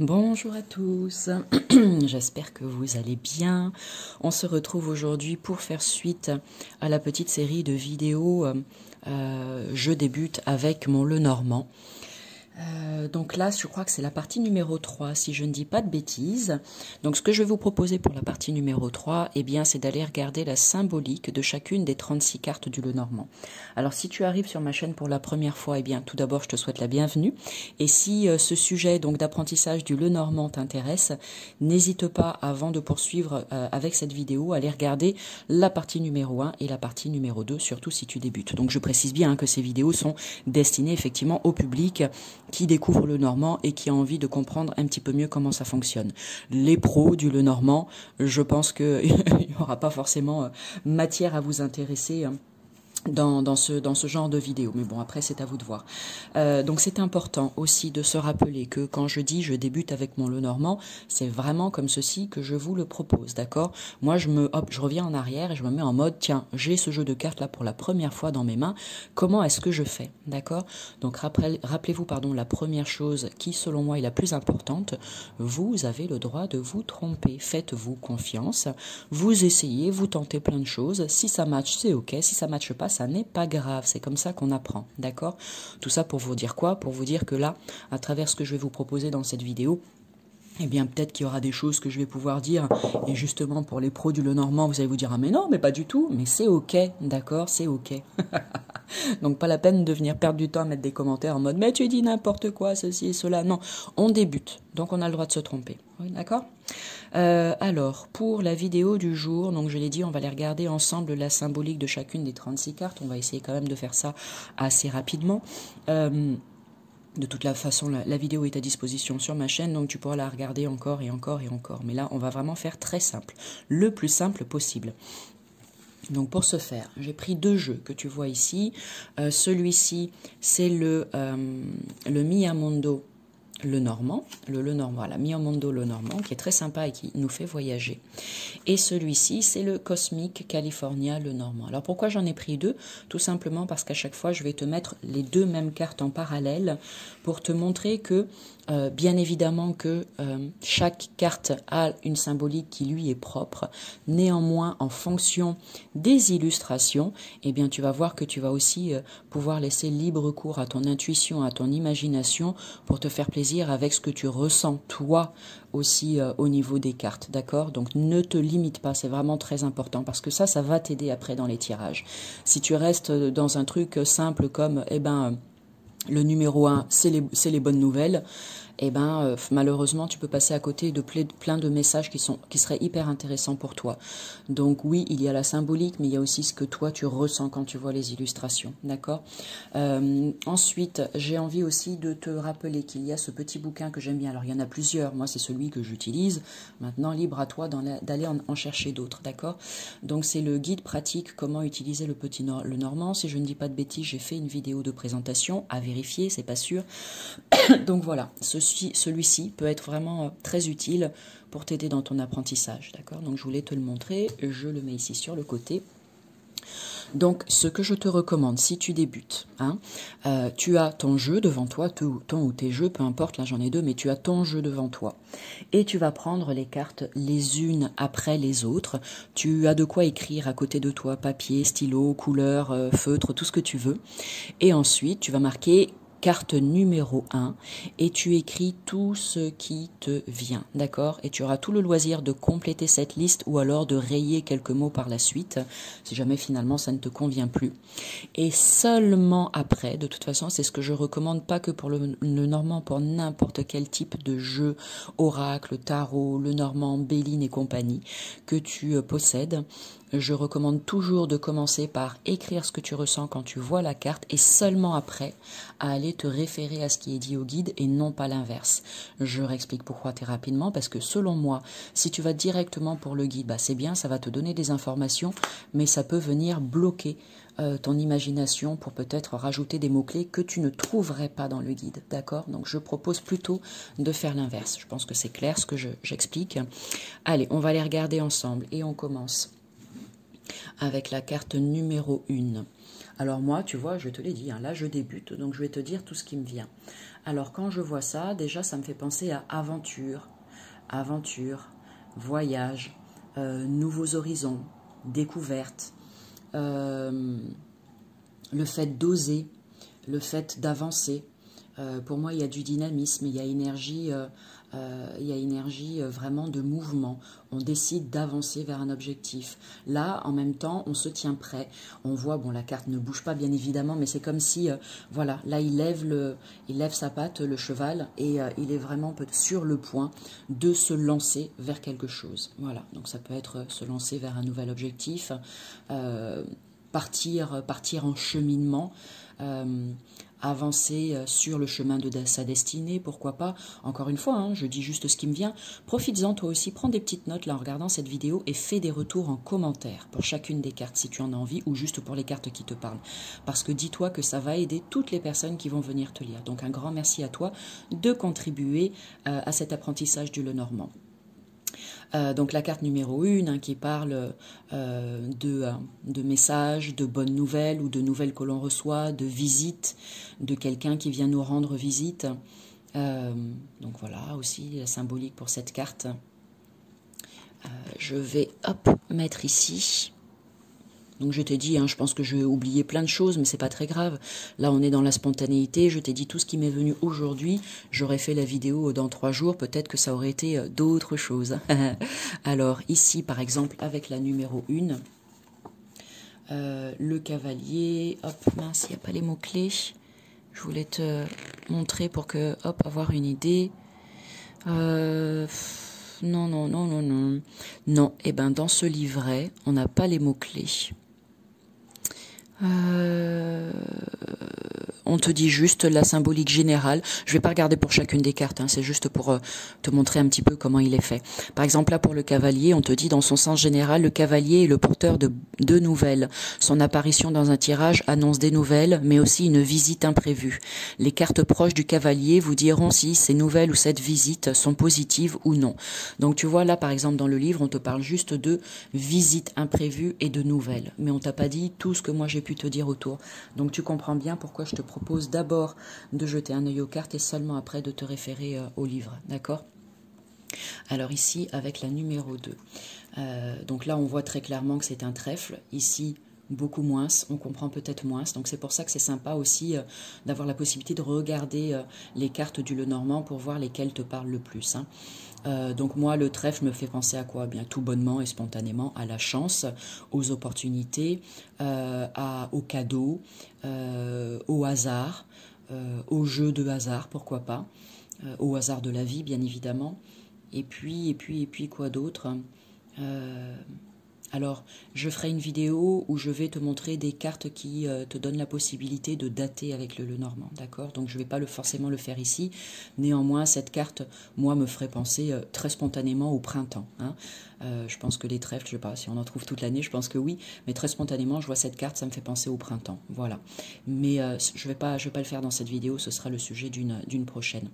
Bonjour à tous, j'espère que vous allez bien. On se retrouve aujourd'hui pour faire suite à la petite série de vidéos Je débute avec mon Lenormand. Donc là, je crois que c'est la partie numéro 3, si je ne dis pas de bêtises. Donc ce que je vais vous proposer pour la partie numéro 3, eh bien, c'est d'aller regarder la symbolique de chacune des 36 cartes du Lenormand. Alors si tu arrives sur ma chaîne pour la première fois, eh bien, tout d'abord, je te souhaite la bienvenue. Et si ce sujet donc d'apprentissage du Lenormand t'intéresse, n'hésite pas, avant de poursuivre avec cette vidéo, à aller regarder la partie numéro 1 et la partie numéro 2, surtout si tu débutes. Donc je précise bien que ces vidéos sont destinées effectivement au public qui découvre le normand et qui a envie de comprendre un petit peu mieux comment ça fonctionne. Les pros du Lenormand, je pense qu'il n'y aura pas forcément matière à vous intéresser dans ce genre de vidéo. Mais bon, après, c'est à vous de voir. Donc, c'est important aussi de se rappeler que quand je dis je débute avec mon Lenormand, c'est vraiment comme ceci que je vous le propose, d'accord? Moi, je reviens en arrière et je me mets en mode, tiens, j'ai ce jeu de cartes là pour la première fois dans mes mains. Comment est-ce que je fais, d'accord? Donc, rappelez-vous, pardon, la première chose qui, selon moi, est la plus importante. Vous avez le droit de vous tromper. Faites-vous confiance. Vous essayez, vous tentez plein de choses. Si ça match, c'est ok. Si ça matche pas, ça n'est pas grave, c'est comme ça qu'on apprend, d'accord? Tout ça pour vous dire quoi? Pour vous dire que là, à travers ce que je vais vous proposer dans cette vidéo, eh bien, peut-être qu'il y aura des choses que je vais pouvoir dire, et justement, pour les pros du Lenormand, vous allez vous dire, ah mais non, mais pas du tout, mais c'est ok, d'accord, c'est ok. Donc, pas la peine de venir perdre du temps à mettre des commentaires en mode, mais tu dis n'importe quoi, ceci et cela. Non, on débute, donc on a le droit de se tromper, oui, d'accord? Alors, pour la vidéo du jour, donc je l'ai dit, on va aller regarder ensemble la symbolique de chacune des 36 cartes. On va essayer quand même de faire ça assez rapidement. De toute la façon, la vidéo est à disposition sur ma chaîne, donc tu pourras la regarder encore et encore et encore. Mais là, on va vraiment faire très simple, le plus simple possible. Donc pour ce faire, j'ai pris deux jeux que tu vois ici. Celui-ci, c'est le Miyamondo Lenormand, voilà, Miyamondo Lenormand, qui est très sympa et qui nous fait voyager. Et celui-ci, c'est le Cosmic California Lenormand. Alors pourquoi j'en ai pris deux? Tout simplement parce qu'à chaque fois, je vais te mettre les deux mêmes cartes en parallèle pour te montrer que, bien évidemment que chaque carte a une symbolique qui lui est propre. Néanmoins, en fonction des illustrations, eh bien, tu vas voir que tu vas aussi pouvoir laisser libre cours à ton intuition, à ton imagination pour te faire plaisir avec ce que tu ressens toi aussi au niveau des cartes, d'accord? Donc ne te limite pas, c'est vraiment très important parce que ça va t'aider après dans les tirages. Si tu restes dans un truc simple comme, eh ben, le numéro 1, c'est les bonnes nouvelles, eh ben, malheureusement, tu peux passer à côté de plein de messages qui seraient hyper intéressants pour toi. Donc oui, il y a la symbolique, mais il y a aussi ce que toi, tu ressens quand tu vois les illustrations, d'accord? Ensuite, j'ai envie aussi de te rappeler qu'il y a ce petit bouquin que j'aime bien. Alors, il y en a plusieurs. Moi, c'est celui que j'utilise. Maintenant, libre à toi d'aller en chercher d'autres, d'accord? Donc, c'est le guide pratique comment utiliser le Lenormand. Si je ne dis pas de bêtises, j'ai fait une vidéo de présentation à vérifier, c'est pas sûr. Donc voilà, celui-ci peut être vraiment très utile pour t'aider dans ton apprentissage, d'accord? Donc je voulais te le montrer, je le mets ici sur le côté. Donc ce que je te recommande, si tu débutes, hein, tu as ton jeu devant toi, ton ou tes jeux, peu importe, là j'en ai deux, mais tu as ton jeu devant toi. Et tu vas prendre les cartes les unes après les autres. Tu as de quoi écrire à côté de toi, papier, stylo, couleur, feutre, tout ce que tu veux. Et ensuite, tu vas marquer carte numéro 1 et tu écris tout ce qui te vient, d'accord? Et tu auras tout le loisir de compléter cette liste ou alors de rayer quelques mots par la suite, si jamais finalement ça ne te convient plus. Et seulement après, de toute façon, c'est ce que je recommande, pas que pour le Normand, pour n'importe quel type de jeu, oracle, tarot, le Normand, Béline et compagnie, que tu possèdes. Je recommande toujours de commencer par écrire ce que tu ressens quand tu vois la carte et seulement après à aller te référer à ce qui est dit au guide et non pas l'inverse. Je réexplique pourquoi très rapidement parce que selon moi, si tu vas directement pour le guide, bah c'est bien, ça va te donner des informations, mais ça peut venir bloquer ton imagination pour peut-être rajouter des mots-clés que tu ne trouverais pas dans le guide, d'accord? Donc je propose plutôt de faire l'inverse. Je pense que c'est clair ce que j'explique. Allez, on va les regarder ensemble et on commence avec la carte numéro 1. Alors moi, tu vois, je te l'ai dit, hein, là je débute, donc je vais te dire tout ce qui me vient. Alors quand je vois ça, déjà ça me fait penser à aventure, voyage, nouveaux horizons, découvertes, le fait d'oser, le fait d'avancer. Pour moi, il y a du dynamisme, il y a énergie vraiment de mouvement. On décide d'avancer vers un objectif. Là, en même temps, on se tient prêt. On voit, bon, la carte ne bouge pas, bien évidemment, mais c'est comme si, voilà, là, il lève sa patte, le cheval, et il est vraiment sur le point de se lancer vers quelque chose. Voilà, donc ça peut être se lancer vers un nouvel objectif, partir en cheminement, avancer sur le chemin de sa destinée, pourquoi pas. Encore une fois, hein, je dis juste ce qui me vient. Profites-en toi aussi, prends des petites notes là en regardant cette vidéo et fais des retours en commentaire pour chacune des cartes si tu en as envie ou juste pour les cartes qui te parlent. Parce que dis-toi que ça va aider toutes les personnes qui vont venir te lire. Donc un grand merci à toi de contribuer à cet apprentissage du Lenormand. Donc la carte numéro 1 hein, qui parle de messages, de bonnes nouvelles ou de nouvelles que l'on reçoit, de visites, de quelqu'un qui vient nous rendre visite. Donc voilà aussi la symbolique pour cette carte. Je vais mettre ici. Donc je t'ai dit, hein, je pense que je vais oublier plein de choses, mais c'est pas très grave. Là, on est dans la spontanéité. Je t'ai dit tout ce qui m'est venu aujourd'hui. J'aurais fait la vidéo dans 3 jours. Peut-être que ça aurait été d'autres choses. Alors ici, par exemple, avec la numéro 1, le cavalier. Hop, mince, il n'y a pas les mots-clés. Je voulais te montrer pour que, avoir une idée. Non. Non, et ben dans ce livret, on n'a pas les mots-clés. On te dit juste la symbolique générale. Je ne vais pas regarder pour chacune des cartes, hein, c'est juste pour te montrer un petit peu comment il est fait. Par exemple, là pour le cavalier, on te dit dans son sens général, le cavalier est le porteur de nouvelles. Son apparition dans un tirage annonce des nouvelles, mais aussi une visite imprévue. Les cartes proches du cavalier vous diront si ces nouvelles ou cette visite sont positives ou non. Donc tu vois là, par exemple, dans le livre, on te parle juste de visite imprévue et de nouvelles. Mais on t'a pas dit tout ce que moi j'ai pu te dire autour. Donc tu comprends bien pourquoi je te propose d'abord de jeter un œil aux cartes et seulement après de te référer au livre, d'accord? Alors ici, avec la numéro 2, donc là on voit très clairement que c'est un trèfle, ici beaucoup moins, on comprend peut-être moins, donc c'est pour ça que c'est sympa aussi d'avoir la possibilité de regarder les cartes du Lenormand pour voir lesquelles te parlent le plus, hein. Donc moi, le trèfle me fait penser à quoi? Bien tout bonnement et spontanément à la chance, aux opportunités, aux cadeaux, au hasard, au jeu de hasard, pourquoi pas, au hasard de la vie, bien évidemment. Et puis quoi d'autre? Alors, je ferai une vidéo où je vais te montrer des cartes qui te donnent la possibilité de dater avec le Lenormand, d'accord? Donc, je ne vais pas forcément le faire ici. Néanmoins, cette carte, moi, me ferait penser très spontanément au printemps, hein. Je pense que les trèfles, je ne sais pas si on en trouve toute l'année, je pense que oui, mais très spontanément, je vois cette carte, ça me fait penser au printemps, voilà. Mais je vais pas le faire dans cette vidéo, ce sera le sujet d'une prochaine.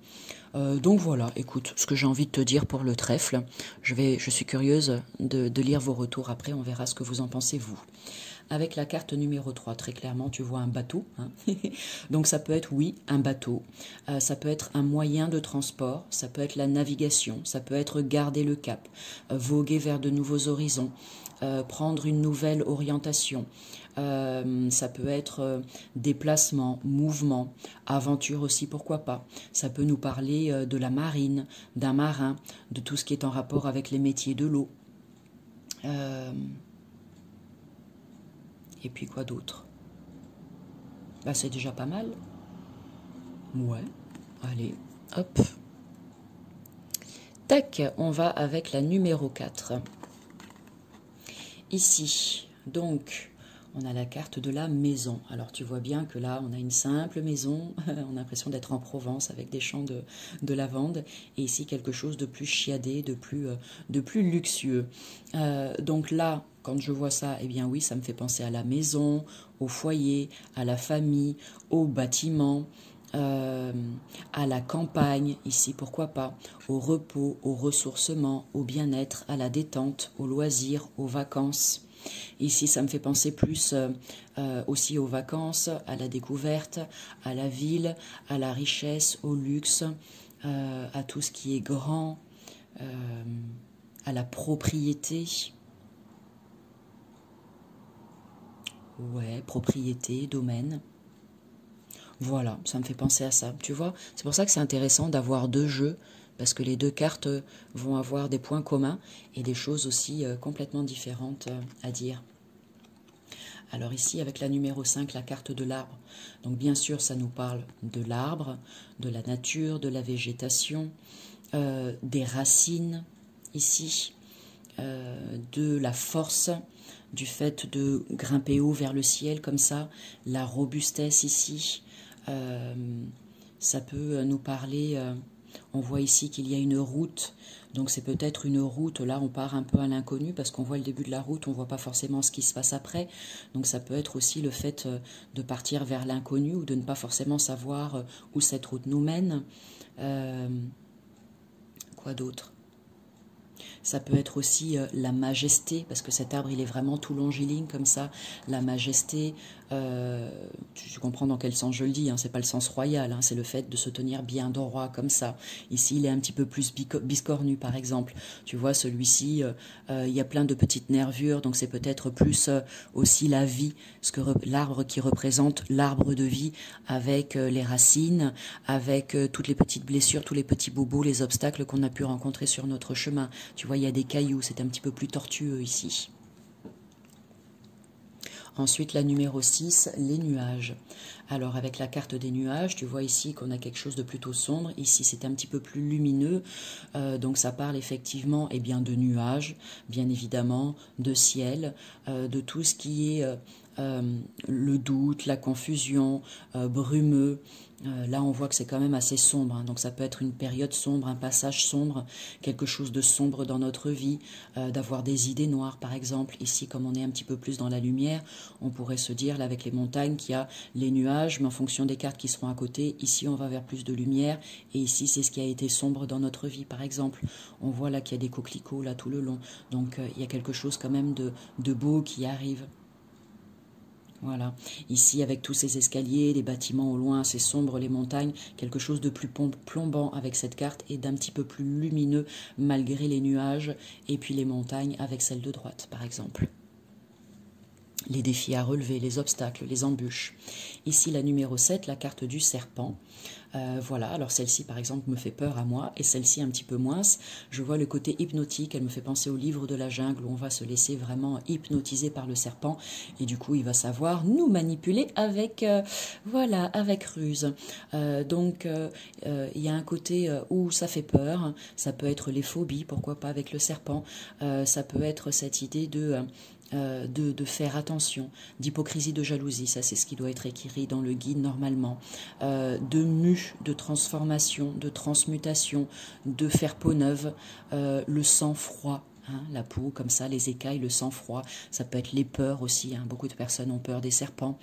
Donc voilà, écoute, ce que j'ai envie de te dire pour le trèfle, je suis curieuse de lire vos retours après, on verra ce que vous en pensez vous. Avec la carte numéro 3, très clairement, tu vois un bateau, hein. Donc ça peut être, oui, un bateau. Ça peut être un moyen de transport, ça peut être la navigation, ça peut être garder le cap, voguer vers de nouveaux horizons, prendre une nouvelle orientation. Ça peut être déplacement, mouvement, aventure aussi, pourquoi pas. Ça peut nous parler de la marine, d'un marin, de tout ce qui est en rapport avec les métiers de l'eau. Et puis quoi d'autre? Bah, c'est déjà pas mal. Ouais, allez, hop. Tac, on va avec la numéro 4. Ici, donc, on a la carte de la maison. Alors, tu vois bien que là, on a une simple maison. On a l'impression d'être en Provence avec des champs de lavande. Et ici, quelque chose de plus chiadé, de plus luxueux. Donc là, quand je vois ça, eh bien oui, ça me fait penser à la maison, au foyer, à la famille, au bâtiment, à la campagne, ici pourquoi pas, au repos, au ressourcement, au bien-être, à la détente, au loisir, aux vacances. Ici, ça me fait penser plus aussi aux vacances, à la découverte, à la ville, à la richesse, au luxe, à tout ce qui est grand, à la propriété. Ouais, propriété, domaine. Voilà, ça me fait penser à ça. Tu vois, c'est pour ça que c'est intéressant d'avoir deux jeux, parce que les deux cartes vont avoir des points communs et des choses aussi complètement différentes à dire. Alors ici, avec la numéro 5, la carte de l'arbre. Donc bien sûr, ça nous parle de l'arbre, de la nature, de la végétation, des racines, ici, de la force, du fait de grimper haut vers le ciel, comme ça, la robustesse ici. Ça peut nous parler, on voit ici qu'il y a une route, donc c'est peut-être une route, là on part un peu à l'inconnu parce qu'on voit le début de la route, on ne voit pas forcément ce qui se passe après, donc ça peut être aussi le fait de partir vers l'inconnu ou de ne pas forcément savoir où cette route nous mène. Quoi d'autre ? Ça peut être aussi la majesté, parce que cet arbre, il est vraiment tout longiligne comme ça. La majesté, tu comprends dans quel sens je le dis, hein, c'est pas le sens royal, hein, c'est le fait de se tenir bien droit comme ça. Ici, il est un petit peu plus biscornu, par exemple. Tu vois, celui-ci, il y a plein de petites nervures, donc c'est peut-être plus aussi la vie, l'arbre qui représente l'arbre de vie, avec les racines, avec toutes les petites blessures, tous les petits bobos, les obstacles qu'on a pu rencontrer sur notre chemin. Tu vois, il y a des cailloux, c'est un petit peu plus tortueux ici. Ensuite, la numéro 6, les nuages. Alors, avec la carte des nuages, tu vois ici qu'on a quelque chose de plutôt sombre. Ici, c'est un petit peu plus lumineux. Donc, ça parle effectivement de nuages, bien évidemment, de ciel, de tout ce qui est le doute, la confusion, brumeux. Là, on voit que c'est quand même assez sombre, hein. Donc ça peut être une période sombre, un passage sombre, quelque chose de sombre dans notre vie, d'avoir des idées noires, par exemple. Ici, comme on est un petit peu plus dans la lumière, on pourrait se dire, là, avec les montagnes, qu'il y a les nuages, mais en fonction des cartes qui seront à côté, ici, on va vers plus de lumière, et ici, c'est ce qui a été sombre dans notre vie, par exemple. On voit là qu'il y a des coquelicots, là, tout le long. Donc, il y a quelque chose quand même de beau qui arrive. Voilà, ici avec tous ces escaliers, les bâtiments au loin, c'est sombre, les montagnes, quelque chose de plus plombant avec cette carte et d'un petit peu plus lumineux malgré les nuages et puis les montagnes avec celle de droite par exemple. Les défis à relever, les obstacles, les embûches. Ici la numéro 7, la carte du serpent. Voilà, alors celle-ci par exemple me fait peur à moi et celle-ci un petit peu moins. Je vois le côté hypnotique, elle me fait penser au livre de la jungle où on va se laisser vraiment hypnotiser par le serpent et du coup il va savoir nous manipuler avec, voilà, avec ruse. Donc il y a un côté où ça fait peur, ça peut être les phobies, pourquoi pas avec le serpent, ça peut être cette idée de faire attention, d'hypocrisie, de jalousie, ça c'est ce qui doit être écrit dans le guide normalement, de mue, de transformation, de transmutation, de faire peau neuve, le sang-froid, hein, la peau comme ça, les écailles, le sang-froid, ça peut être les peurs aussi, hein, beaucoup de personnes ont peur des serpents,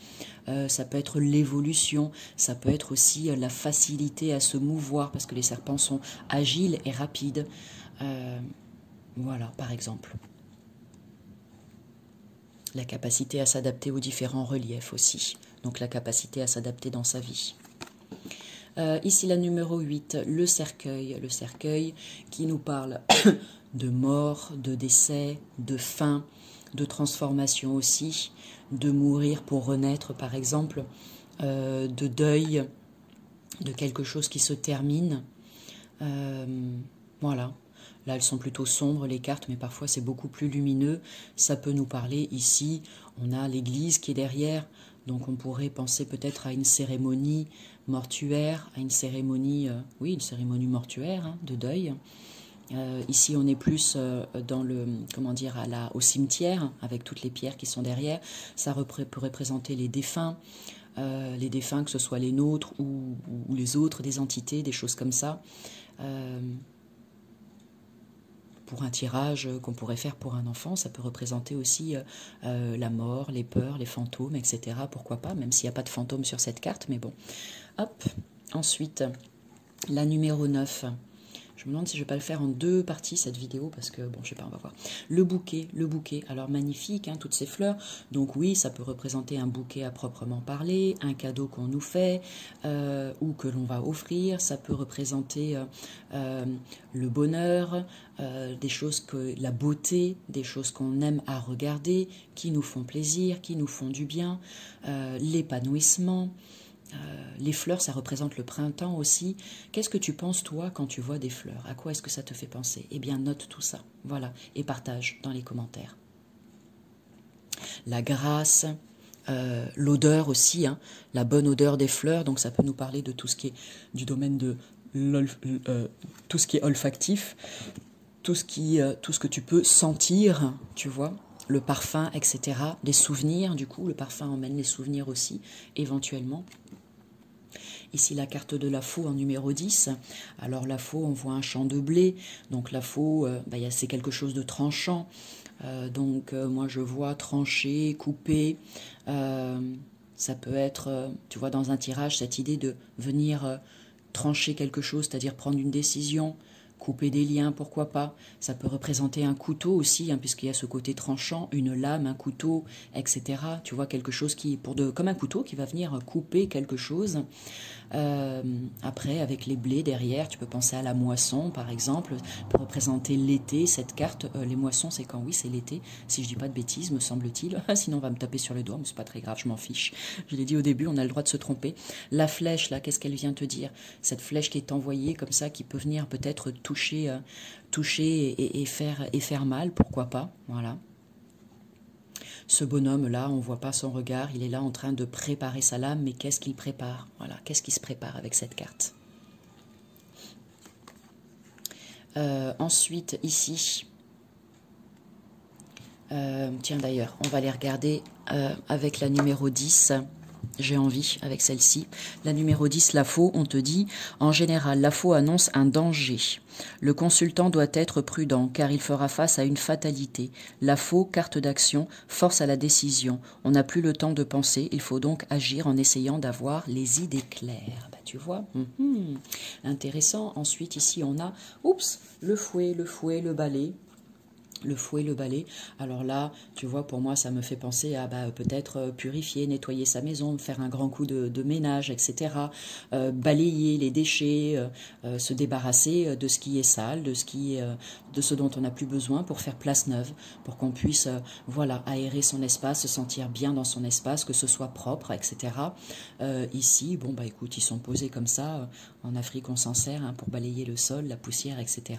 ça peut être l'évolution, ça peut être aussi la facilité à se mouvoir parce que les serpents sont agiles et rapides, voilà par exemple. La capacité à s'adapter aux différents reliefs aussi. Donc la capacité à s'adapter dans sa vie. Ici la numéro 8, le cercueil. Le cercueil qui nous parle de mort, de décès, de fin, de transformation aussi, de mourir pour renaître par exemple, de deuil, de quelque chose qui se termine. Voilà. Là, elles sont plutôt sombres, les cartes, mais parfois c'est beaucoup plus lumineux. Ça peut nous parler ici. On a l'église qui est derrière, donc on pourrait penser peut-être à une cérémonie mortuaire, à une cérémonie, oui, une cérémonie mortuaire, hein, de deuil. Ici, on est plus dans le, comment dire, au cimetière, avec toutes les pierres qui sont derrière. Ça peut représenter les défunts, que ce soit les nôtres ou les autres, des entités, des choses comme ça. Pour un tirage qu'on pourrait faire pour un enfant, ça peut représenter aussi la mort, les peurs, les fantômes, etc. Pourquoi pas, même s'il n'y a pas de fantôme sur cette carte, mais bon. Hop. Ensuite, la numéro 9, Je me demande si je vais pas le faire en 2 parties cette vidéo parce que bon, je sais pas, on va voir. Le bouquet, alors magnifique, hein, toutes ces fleurs. Donc oui, ça peut représenter un bouquet à proprement parler, un cadeau qu'on nous fait ou que l'on va offrir. Ça peut représenter le bonheur, des choses que la beauté, des choses qu'on aime à regarder, qui nous font plaisir, qui nous font du bien, l'épanouissement. Les fleurs, ça représente le printemps aussi. Qu'est-ce que tu penses, toi, quand tu vois des fleurs? À quoi est-ce que ça te fait penser? Eh bien, note tout ça, voilà, et partage dans les commentaires. La grâce, l'odeur aussi, hein, la bonne odeur des fleurs, donc ça peut nous parler de tout ce qui est du domaine de tout ce qui est olfactif, tout ce que tu peux sentir, tu vois, le parfum, etc. Des souvenirs, du coup, le parfum emmène les souvenirs aussi, éventuellement. Ici, la carte de la faux en numéro 10. Alors, la faux, on voit un champ de blé. Donc, la faux, c'est quelque chose de tranchant. Moi, je vois trancher, couper. Ça peut être, tu vois, dans un tirage, cette idée de venir trancher quelque chose, c'est-à-dire prendre une décision, couper des liens, pourquoi pas. Ça peut représenter un couteau aussi, hein, puisqu'il y a ce côté tranchant, une lame, un couteau, etc. Tu vois, quelque chose qui, comme un couteau qui va venir couper quelque chose. Après, avec les blés derrière, tu peux penser à la moisson, par exemple, pour représenter l'été. Cette carte, les moissons, c'est quand? Oui, c'est l'été, si je dis pas de bêtises, me semble-t-il. Sinon, on va me taper sur le doigt, mais c'est pas très grave, je m'en fiche. Je l'ai dit au début, on a le droit de se tromper. La flèche, là, qu'est-ce qu'elle vient te dire? Cette flèche qui est envoyée comme ça, qui peut venir peut-être toucher et faire mal, pourquoi pas, voilà. Ce bonhomme-là, on ne voit pas son regard, il est là en train de préparer sa lame, mais qu'est-ce qu'il prépare? Voilà, qu'est-ce qui se prépare avec cette carte? Ensuite, ici, tiens d'ailleurs, on va les regarder avec la numéro 10. J'ai envie avec celle-ci. La numéro 10, la faux, on te dit, en général, la faux annonce un danger. Le consultant doit être prudent car il fera face à une fatalité. La faux, carte d'action, force à la décision. On n'a plus le temps de penser, il faut donc agir en essayant d'avoir les idées claires. Bah, tu vois, intéressant. Ensuite, ici, on a, le fouet, le balai. Le fouet, le balai. Alors là, tu vois, pour moi, ça me fait penser à peut-être purifier, nettoyer sa maison, faire un grand coup de ménage, etc. Balayer les déchets, se débarrasser de ce qui est sale, de ce dont on n'a plus besoin pour faire place neuve, pour qu'on puisse aérer son espace, se sentir bien dans son espace, que ce soit propre, etc. Ici, écoute, ils sont posés comme ça. En Afrique, on s'en sert pour balayer le sol, la poussière, etc.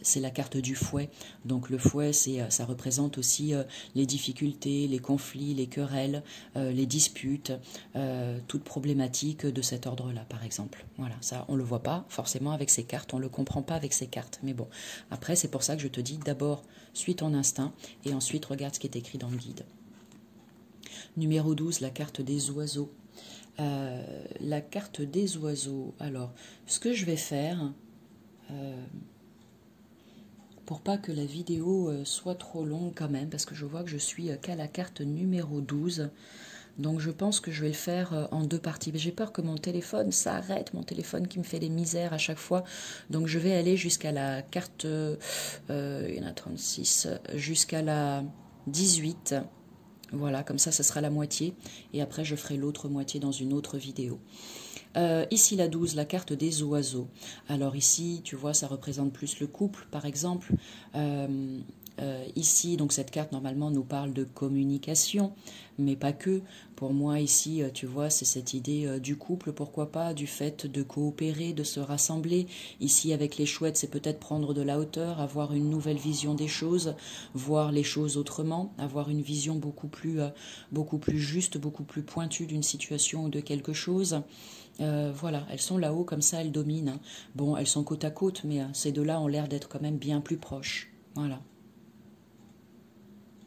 C'est la carte du fouet. Donc le fouet, ça représente aussi les difficultés, les conflits, les querelles, les disputes, toute problématique de cet ordre-là, par exemple. Voilà, ça, on ne le voit pas forcément avec ces cartes, on ne le comprend pas avec ces cartes. Mais bon, après, c'est pour ça que je te dis, d'abord, suis ton instinct, et ensuite, regarde ce qui est écrit dans le guide. Numéro 12, la carte des oiseaux. La carte des oiseaux. Alors, ce que je vais faire... pour pas que la vidéo soit trop longue quand même, parce que je vois que je suis qu'à la carte numéro 12, donc je pense que je vais le faire en 2 parties. J'ai peur que mon téléphone s'arrête, mon téléphone qui me fait des misères à chaque fois, donc je vais aller jusqu'à la carte, il y en a 36, jusqu'à la 18, voilà, comme ça sera la moitié, et après je ferai l'autre moitié dans une autre vidéo. Ici la 12, la carte des oiseaux. Alors ici, tu vois, ça représente plus le couple, par exemple. Ici, donc cette carte, normalement, nous parle de communication, mais pas que. Pour moi, ici, tu vois, c'est cette idée du couple, pourquoi pas, du fait de coopérer, de se rassembler. Ici, avec les chouettes, c'est peut-être prendre de la hauteur, avoir une nouvelle vision des choses, voir les choses autrement, avoir une vision beaucoup plus juste, beaucoup plus pointue d'une situation ou de quelque chose. Voilà, elles sont là-haut, comme ça, elles dominent. Hein. Bon, elles sont côte à côte, mais ces deux-là ont l'air d'être quand même bien plus proches. Voilà.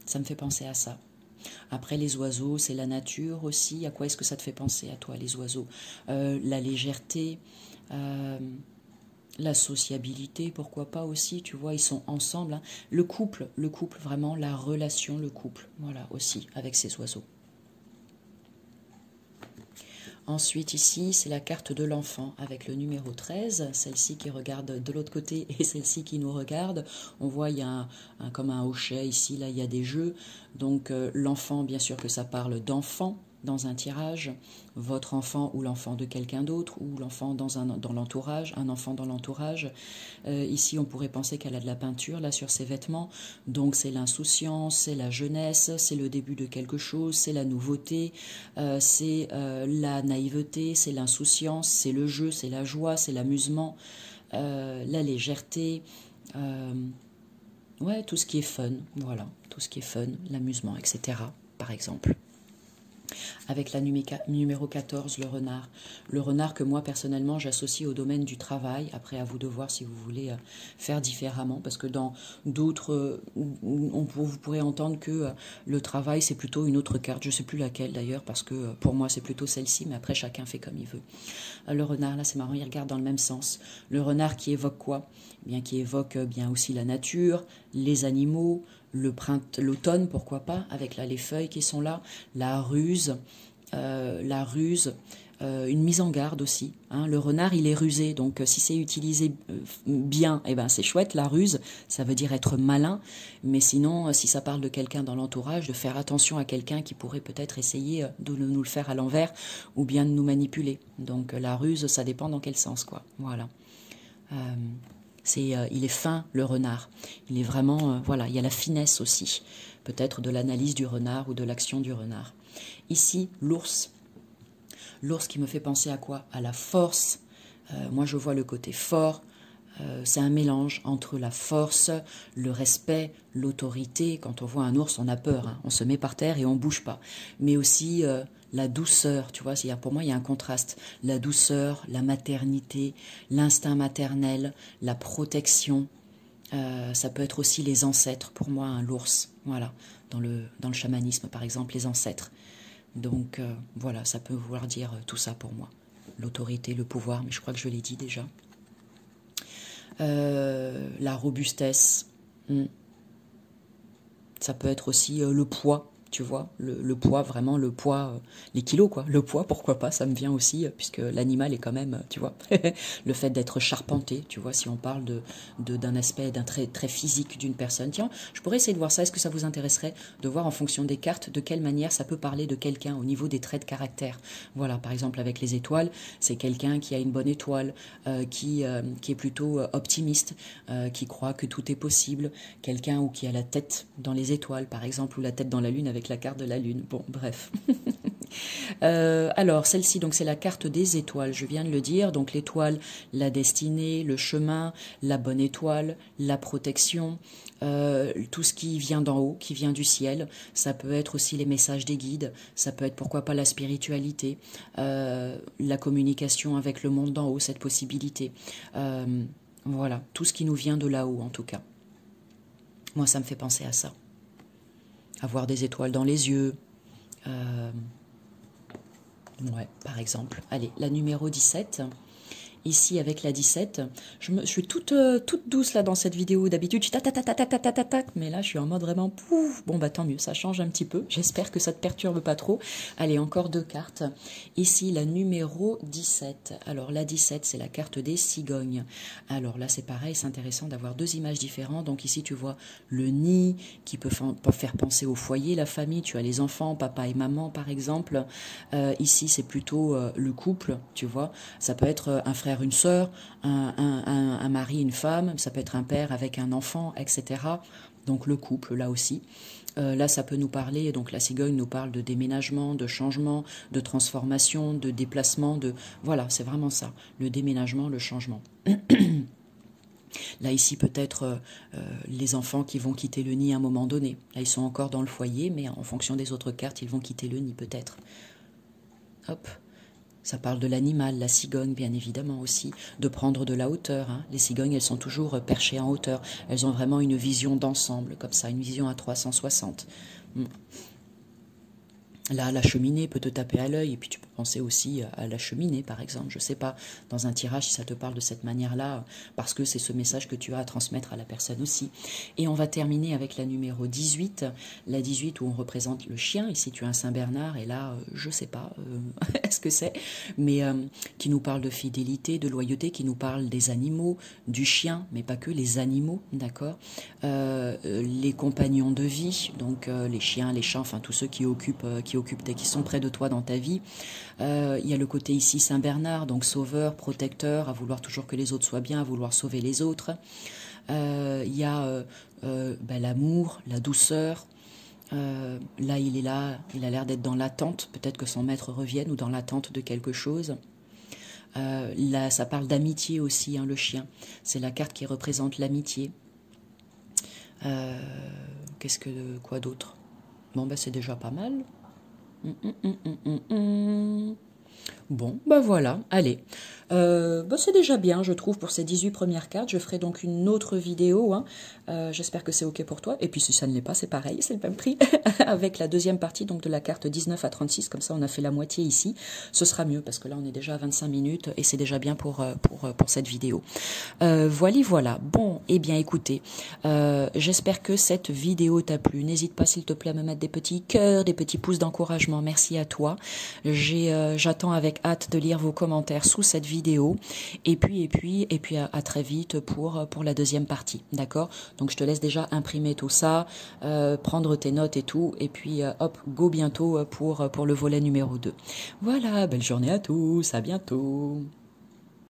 Ça me fait penser à ça. Après, les oiseaux, c'est la nature aussi. À quoi est-ce que ça te fait penser, à toi, les oiseaux? La légèreté, la sociabilité, pourquoi pas aussi, tu vois, ils sont ensemble. Hein. Le couple, vraiment, la relation, le couple, voilà, aussi, avec ces oiseaux. Ensuite, ici, c'est la carte de l'enfant avec le numéro 13, celle-ci qui regarde de l'autre côté et celle-ci qui nous regarde. On voit, il y a comme un hochet ici, là, il y a des jeux. Donc, l'enfant, bien sûr que ça parle d'enfant dans un tirage, votre enfant ou l'enfant de quelqu'un d'autre, ou l'enfant dans l'entourage, un enfant dans l'entourage. Ici, on pourrait penser qu'elle a de la peinture là sur ses vêtements, donc c'est l'insouciance, c'est la jeunesse, c'est le début de quelque chose, c'est la nouveauté, c'est la naïveté, c'est l'insouciance, c'est le jeu, c'est la joie, c'est l'amusement, la légèreté, ouais, tout ce qui est fun, voilà, tout ce qui est fun, l'amusement, etc., par exemple. Avec la numéro 14, le renard. Le renard que moi, personnellement, j'associe au domaine du travail. Après, à vous de voir si vous voulez faire différemment. Parce que dans d'autres, vous pourrez entendre que le travail, c'est plutôt une autre carte. Je ne sais plus laquelle, d'ailleurs, parce que pour moi, c'est plutôt celle-ci. Mais après, chacun fait comme il veut. Le renard, là, c'est marrant, il regarde dans le même sens. Le renard qui évoque quoi? Bien, qui évoque bien aussi la nature, les animaux, le printemps, l'automne, pourquoi pas, avec là les feuilles qui sont là, la ruse, une mise en garde aussi. Hein. Le renard, il est rusé, donc si c'est utilisé bien, eh ben, c'est chouette. La ruse, ça veut dire être malin, mais sinon, si ça parle de quelqu'un dans l'entourage, de faire attention à quelqu'un qui pourrait peut-être essayer de nous le faire à l'envers, ou bien de nous manipuler. Donc la ruse, ça dépend dans quel sens, quoi. Voilà. Il est fin, le renard. Il est vraiment, voilà, il y a la finesse aussi, peut-être de l'analyse du renard ou de l'action du renard. Ici, l'ours. L'ours qui me fait penser à quoi? À la force. Moi, je vois le côté fort. C'est un mélange entre la force, le respect, l'autorité. Quand on voit un ours, on a peur. Hein. On se met par terre et on bouge pas. Mais aussi la douceur, tu vois. Pour moi, il y a un contraste. La douceur, la maternité, l'instinct maternel, la protection. Ça peut être aussi les ancêtres. Pour moi, l'ours. Voilà. Dans le chamanisme, par exemple, les ancêtres. Donc, voilà, ça peut vouloir dire tout ça pour moi. L'autorité, le pouvoir, mais je crois que je l'ai dit déjà. La robustesse, ça peut être aussi le poids, tu vois, le poids, vraiment le poids, les kilos quoi, le poids, pourquoi pas, ça me vient aussi, puisque l'animal est quand même, tu vois, le fait d'être charpenté, tu vois, si on parle d'un aspect, d'un trait très physique d'une personne. Tiens, je pourrais essayer de voir ça, est-ce que ça vous intéresserait de voir en fonction des cartes, de quelle manière ça peut parler de quelqu'un au niveau des traits de caractère. Voilà, par exemple avec les étoiles, c'est quelqu'un qui a une bonne étoile, qui est plutôt optimiste, qui croit que tout est possible, quelqu'un ou qui a la tête dans les étoiles, par exemple, ou la tête dans la lune avec la carte de la lune. Bon, bref. Alors, celle-ci, donc c'est la carte des étoiles, je viens de le dire. Donc l'étoile, la destinée, le chemin, la bonne étoile, la protection, tout ce qui vient d'en haut, qui vient du ciel. Ça peut être aussi les messages des guides, ça peut être pourquoi pas la spiritualité, la communication avec le monde d'en haut, cette possibilité. Voilà, tout ce qui nous vient de là-haut en tout cas. Moi, ça me fait penser à ça. Avoir des étoiles dans les yeux. Ouais, par exemple. Allez, la numéro 17. Ici, avec la 17, je suis toute douce là dans cette vidéo. D'habitude, je suis tac, mais là, je suis en mode vraiment pouf. Bon, bah tant mieux, ça change un petit peu. J'espère que ça ne te perturbe pas trop. Allez, encore 2 cartes. Ici, la numéro 17. Alors, la 17, c'est la carte des cigognes. Alors là, c'est pareil, c'est intéressant d'avoir 2 images différentes. Donc ici, tu vois le nid qui peut faire penser au foyer, la famille. Tu as les enfants, papa et maman, par exemple. Ici, c'est plutôt le couple, tu vois. Ça peut être un frère, une sœur, un mari, une femme, ça peut être un père avec un enfant, etc. Donc le couple, là aussi. Là, ça peut nous parler, donc la cigogne nous parle de déménagement, de changement, de transformation, de déplacement, voilà, c'est vraiment ça, le déménagement, le changement. Là, ici, peut-être les enfants qui vont quitter le nid à un moment donné. Là, ils sont encore dans le foyer, mais en fonction des autres cartes, ils vont quitter le nid, peut-être. Hop. Ça parle de l'animal, la cigogne, bien évidemment aussi, de prendre de la hauteur. Hein. Les cigognes, elles sont toujours perchées en hauteur. Elles ont vraiment une vision d'ensemble, comme ça, une vision à 360. Là, la cheminée peut te taper à l'œil, et puis penser aussi à la cheminée, par exemple. Je ne sais pas, dans un tirage, si ça te parle de cette manière-là, parce que c'est ce message que tu as à transmettre à la personne aussi. Et on va terminer avec la numéro 18, la 18 où on représente le chien. Ici, tu as un Saint-Bernard, et là, je ne sais pas ce que c'est, mais qui nous parle de fidélité, de loyauté, qui nous parle des animaux, du chien, mais pas que les animaux, d'accord, les compagnons de vie, donc les chiens, les chats, enfin tous ceux qui qui sont près de toi dans ta vie. Il y a le côté ici Saint-Bernard, donc sauveur, protecteur, à vouloir toujours que les autres soient bien, à vouloir sauver les autres. Il y a l'amour, la douceur. Là, il est là, il a l'air d'être dans l'attente, peut-être que son maître revienne ou dans l'attente de quelque chose. Là, ça parle d'amitié aussi, hein, le chien. C'est la carte qui représente l'amitié. Quoi d'autre? Bon, ben c'est déjà pas mal. Bon, ben voilà, allez. C'est déjà bien, je trouve, pour ces 18 premières cartes. Je ferai donc une autre vidéo. Hein. J'espère que c'est OK pour toi. Et puis, si ça ne l'est pas, c'est pareil, c'est le même prix. Avec la deuxième partie donc de la carte 19 à 36. Comme ça, on a fait la moitié ici. Ce sera mieux, parce que là, on est déjà à 25 minutes. Et c'est déjà bien pour cette vidéo. Voilà. Bon, eh bien, écoutez. J'espère que cette vidéo t'a plu. N'hésite pas, s'il te plaît, à me mettre des petits cœurs, des petits pouces d'encouragement. Merci à toi. J'attends avec hâte de lire vos commentaires sous cette vidéo. Et puis à très vite pour la deuxième partie. D'accord? Donc, je te laisse déjà imprimer tout ça, prendre tes notes et tout. Et puis, hop, go bientôt pour le volet numéro 2. Voilà, belle journée à tous. À bientôt.